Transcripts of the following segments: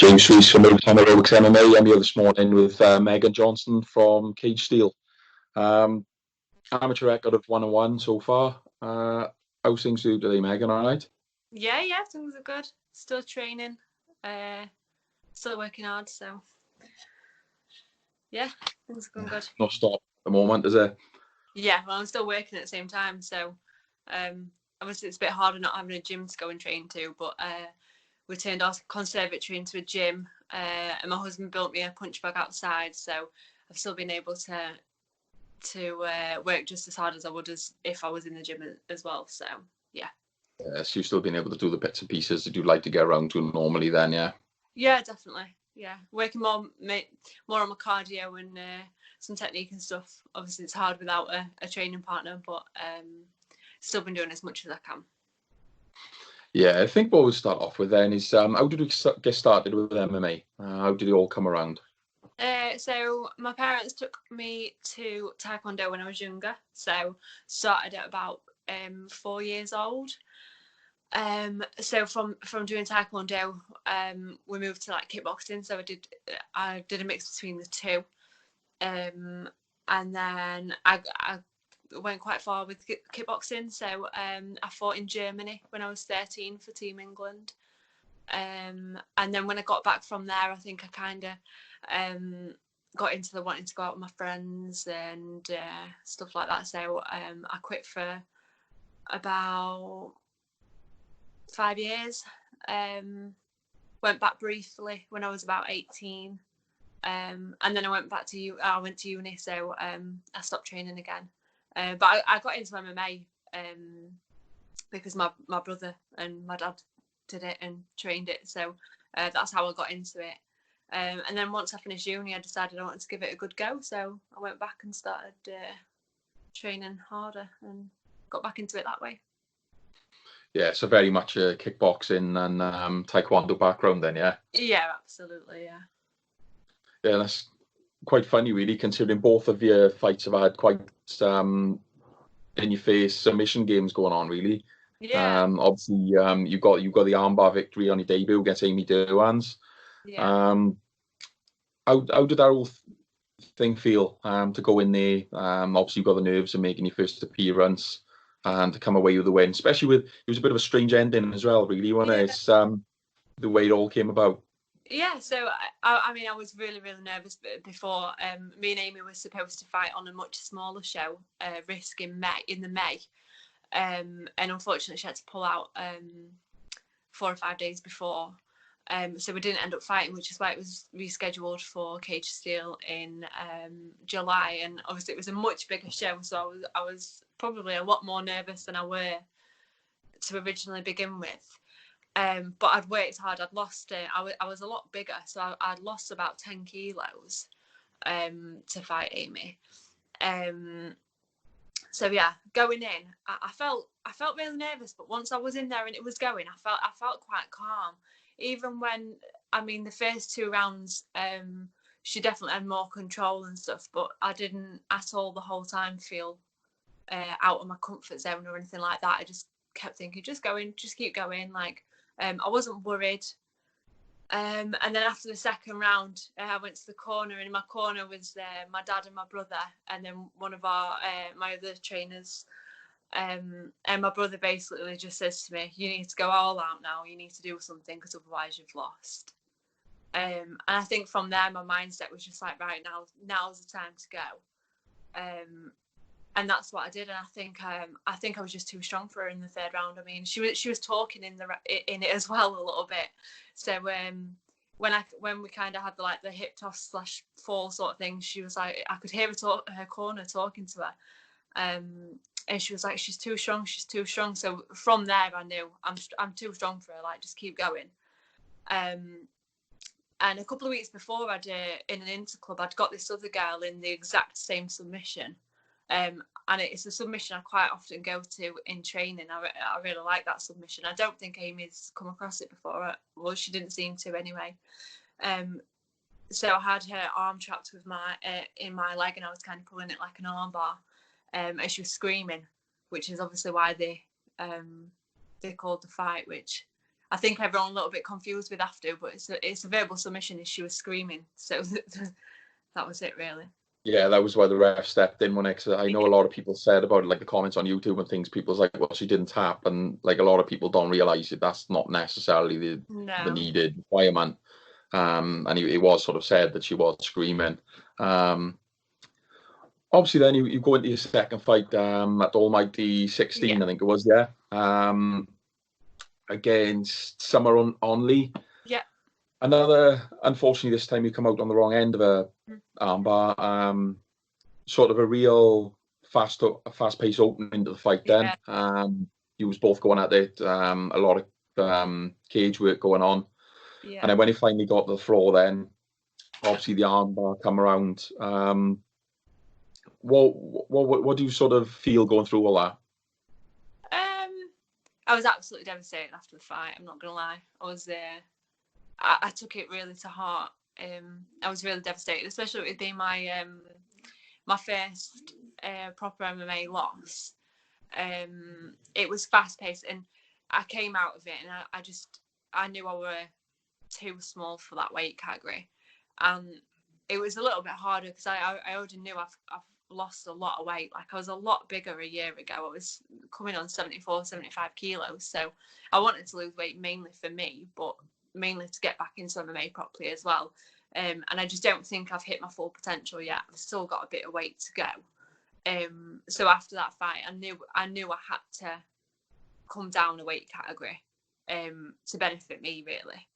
James Reese from Motortown Aerobics MMA. I'm here this morning with Megan Johnson from Cage Steel. Amateur record of 1-1 so far. How's things do today, Megan? All right? Yeah, things are good. Still training, still working hard. So yeah, things are going good. No stop at the moment, is it? Yeah, well, I'm still working at the same time, so obviously it's a bit harder not having a gym to go and train to. But we turned our conservatory into a gym, and my husband built me a punch bag outside, so I've still been able to work just as hard as I would as if I was in the gym as well. So yeah. So you've still been able to do the bits and pieces that you'd like to get around to normally then, yeah? Yeah, definitely. Yeah, working more on my cardio and some technique and stuff. Obviously, it's hard without a training partner, but still been doing as much as I can. Yeah, I think what we'll start off with then is how did we get started with MMA? How did it all come around? So my parents took me to Taekwondo when I was younger. So started at about 4 years old. So from doing Taekwondo, we moved to like kickboxing. So I did a mix between the two, and then I went quite far with kickboxing. So I fought in Germany when I was 13 for Team England, and then when I got back from there, I think I kind of got into the wanting to go out with my friends and stuff like that. So I quit for about 5 years. Went back briefly when I was about 18, and then I went to uni, so I stopped training again. But I got into MMA because my brother and my dad did it and trained it, so that's how I got into it. And then once I finished uni, I decided I wanted to give it a good go, so I went back and started training harder and got back into it that way. Yeah, so very much a kickboxing and taekwondo background then, yeah? Yeah, absolutely, yeah. Yeah, that's quite funny, really, considering both of your fights have had quite in-your-face submission games going on, really. Yeah. Obviously, you got the armbar victory on your debut against Amy Durwans. Yeah. How did that whole thing feel to go in there? Obviously, you got the nerves of making your first appearance and to come away with the win, especially with it was a bit of a strange ending as well, really, wasn't it? It's the way it all came about. Yeah, so I mean, I was really, really nervous before. Me and Amy were supposed to fight on a much smaller show, Risk in May, and unfortunately she had to pull out 4 or 5 days before. So we didn't end up fighting, which is why it was rescheduled for Cage Steel in July. And obviously it was a much bigger show, so I was probably a lot more nervous than I were to originally begin with. But I'd worked hard. I'd lost it. I was a lot bigger, so I'd lost about 10 kilos to fight Amy. So yeah, going in, I felt really nervous. But once I was in there and it was going, I felt quite calm. Even when, I mean, the first 2 rounds, she definitely had more control and stuff. But I didn't at all the whole time feel out of my comfort zone or anything like that. I just kept thinking, just keep going. Like, I wasn't worried. And then after the second round, I went to the corner, and in my corner was my dad and my brother, and then one of my other trainers. And my brother basically just says to me, "You need to go all out now. You need to do something, because otherwise you've lost." And I think from there, my mindset was just like, right, now's the time to go. And that's what I did. And I think I was just too strong for her in the 3rd round. I mean, she was talking in it as well a little bit. So when we kind of had the hip toss / fall sort of thing, she was like, I could hear her corner talking to her, and she was like, she's too strong. So from there, I knew I'm too strong for her. Like, just keep going. And a couple of weeks before, in an interclub, I'd got this other girl in the exact same submission. And it's a submission I quite often go to in training. I really like that submission. I don't think Amy's come across it before. Well, she didn't seem to anyway. So I had her arm trapped with in my leg, and I was kind of pulling it like an arm bar. And she was screaming, which is obviously why they called the fight, which I think everyone a little bit confused with after, but it's a verbal submission, and she was screaming. So that was it, really. Yeah, that was why the ref stepped in, when I know a lot of people said about it, like the comments on YouTube and things. People's like, well, she didn't tap, and like a lot of people don't realize that that's not necessarily the needed requirement. And it was sort of said that she was screaming. Obviously, then you go into your second fight at Almighty 16, I think it was, against Summer Onley. Yeah. Another, unfortunately, this time you come out on the wrong end of a armbar. Sort of a real fast-paced opening to the fight then. You was both going at it, a lot of cage work going on. Yeah. And then when he finally got to the floor, then obviously the armbar come around. What do you sort of feel going through all that? I was absolutely devastated after the fight. I'm not gonna lie. I took it really to heart. I was really devastated, especially with it being my first proper MMA loss. It was fast paced, and I came out of it, and I knew I were too small for that weight category, and it was a little bit harder because I already knew I've lost a lot of weight. Like, I was a lot bigger a year ago. I was coming on 74, 75 kilos. So I wanted to lose weight mainly for me, but mainly to get back into MMA properly as well. And I just don't think I've hit my full potential yet. I've still got a bit of weight to go. So after that fight, I knew I had to come down a weight category to benefit me, really.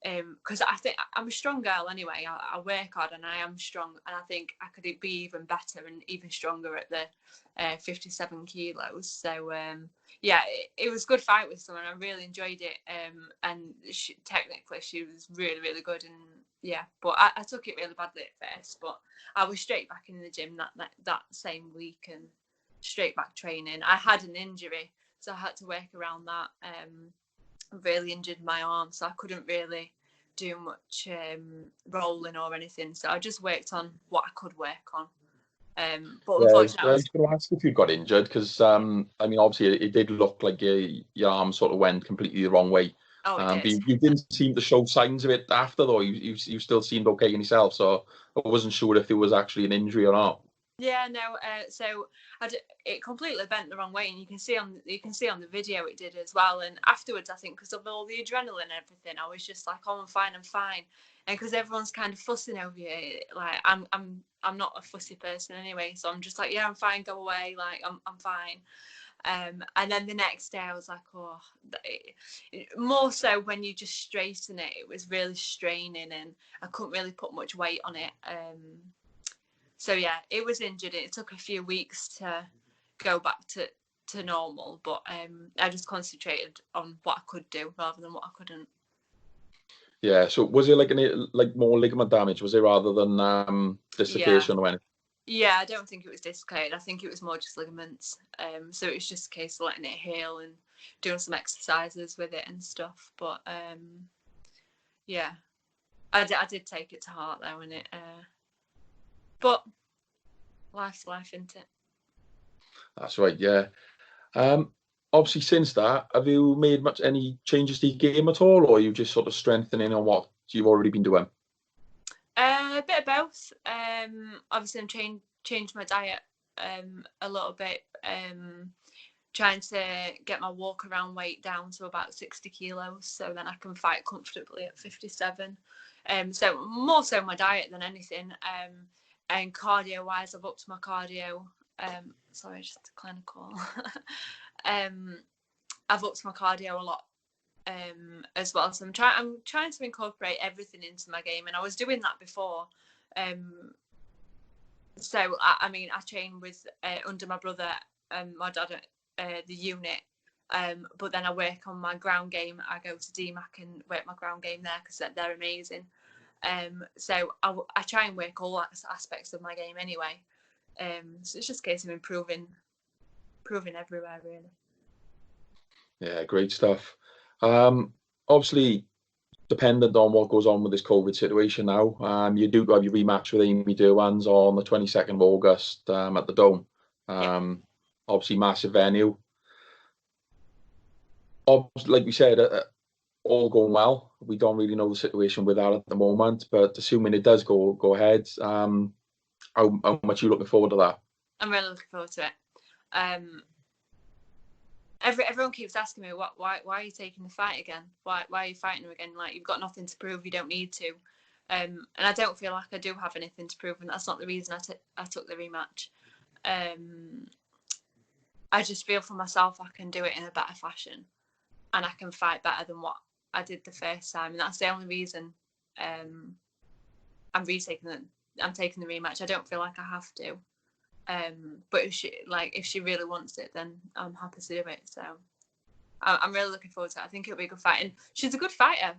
Because I think I'm a strong girl anyway. I work hard and I am strong, and I think I could be even better and even stronger at the 57 kilos. So yeah, it was a good fight with someone. I really enjoyed it, and technically she was really, really good. And yeah, but I took it really badly at first, but I was straight back in the gym that same week and straight back training. I had an injury, so I had to work around that. Really injured my arm, so I couldn't really do much rolling or anything, so I just worked on what I could work on. But unfortunately, I was going to ask if you got injured, because I mean, obviously it did look like your arm sort of went completely the wrong way. But you didn't seem to show signs of it after, though. You still seemed okay in yourself, so I wasn't sure if it was actually an injury or not. Yeah, no. So it completely bent the wrong way, and you can see on the video it did as well. And afterwards, I think because of all the adrenaline and everything, I was just like, "Oh, I'm fine." And because everyone's kind of fussing over you, like I'm not a fussy person anyway, so I'm just like, "Yeah, I'm fine. Go away." Like I'm fine. And then the next day, I was like, "Oh." More so when you just straighten it, it was really straining, and I couldn't really put much weight on it. So yeah, it was injured. It took a few weeks to go back to normal, but I just concentrated on what I could do rather than what I couldn't. Yeah. So was it like more ligament damage? Was it rather than dislocation or anything? Yeah, I don't think it was dislocated. I think it was more just ligaments. So it was just a case of letting it heal and doing some exercises with it and stuff. But yeah, I did take it to heart though, and it. But life's life, isn't it? That's right, yeah. Obviously, since that, have you made any changes to your game at all, or are you just sort of strengthening on what you've already been doing? A bit of both. Obviously, I'm changed my diet a little bit. Trying to get my walk around weight down to about 60 kilos, so then I can fight comfortably at 57. So more so my diet than anything. And cardio wise, I've upped my cardio. Sorry, just a kind of call. I've upped my cardio a lot as well. So I'm trying to incorporate everything into my game, and I was doing that before. So I mean, I train with under my brother and my dad at the unit. But then I work on my ground game. I go to DMAC and work my ground game there because they're amazing. So I try and work all aspects of my game anyway. So it's just a case of improving everywhere, really. Yeah, great stuff. Obviously, dependent on what goes on with this COVID situation now, you do have your rematch with Amy Durwans on the 22nd of August at the Dome. Obviously, massive venue. Like we said, all going well. We don't really know the situation with that at the moment, but assuming it does go ahead, how much are you looking forward to that? I'm really looking forward to it. Everyone keeps asking me why are you taking the fight again? Why are you fighting him again? Like, you've got nothing to prove. You don't need to. And I don't feel like I do have anything to prove, and that's not the reason I took the rematch. I just feel for myself I can do it in a better fashion, and I can fight better than what I did the first time, and that's the only reason I'm taking the rematch. I don't feel like I have to. But if she really wants it, then I'm happy to do it. So I'm really looking forward to it. I think it'll be a good fight, and she's a good fighter.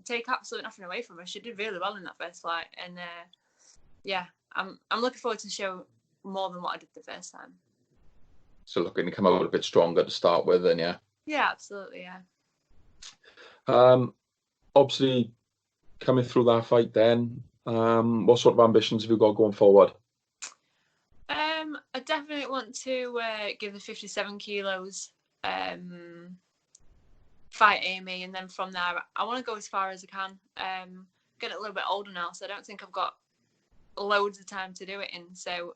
Take absolutely nothing away from her. She did really well in that first fight, and yeah, I'm looking forward to the show more than what I did the first time. So looking to come out a bit stronger to start with, then yeah. Yeah, absolutely, yeah. Obviously, coming through that fight, then what sort of ambitions have you got going forward? I definitely want to give the 57 kilos fight Amy, and then from there I want to go as far as I can. Getting a little bit older now, so I don't think I've got loads of time to do it in. So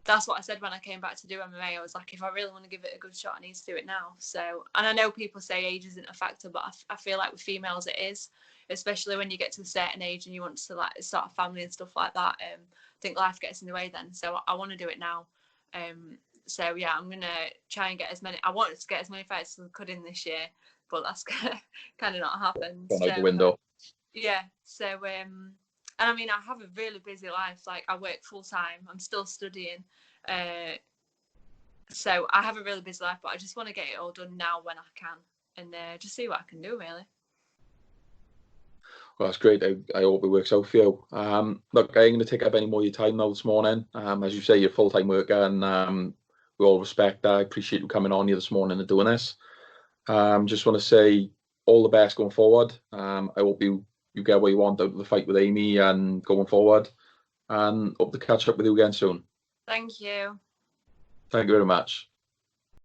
that's what I said when I came back to do MMA. I was like, if I really want to give it a good shot, I need to do it now. So, and I know people say age isn't a factor, but I feel like with females it is, especially when you get to a certain age and you want to like start a family and stuff like that. I think life gets in the way then. So I want to do it now. So yeah, I'm gonna try and get as many. I wanted to get as many fights as I could in this year, but that's kind of not happened. Gone out the window. Yeah. So and I mean, I have a really busy life. Like, I work full time. I'm still studying. So I have a really busy life, but I just want to get it all done now when I can, and just see what I can do, really. Well, that's great. I hope it works out for you. Look, I ain't going to take up any more of your time now this morning. As you say, you're a full-time worker, and we all respect that. I appreciate you coming on here this morning and doing this. Just want to say all the best going forward. I hope you get what you want out of the fight with Amy and going forward, and hope to catch up with you again soon. Thank you. Thank you very much.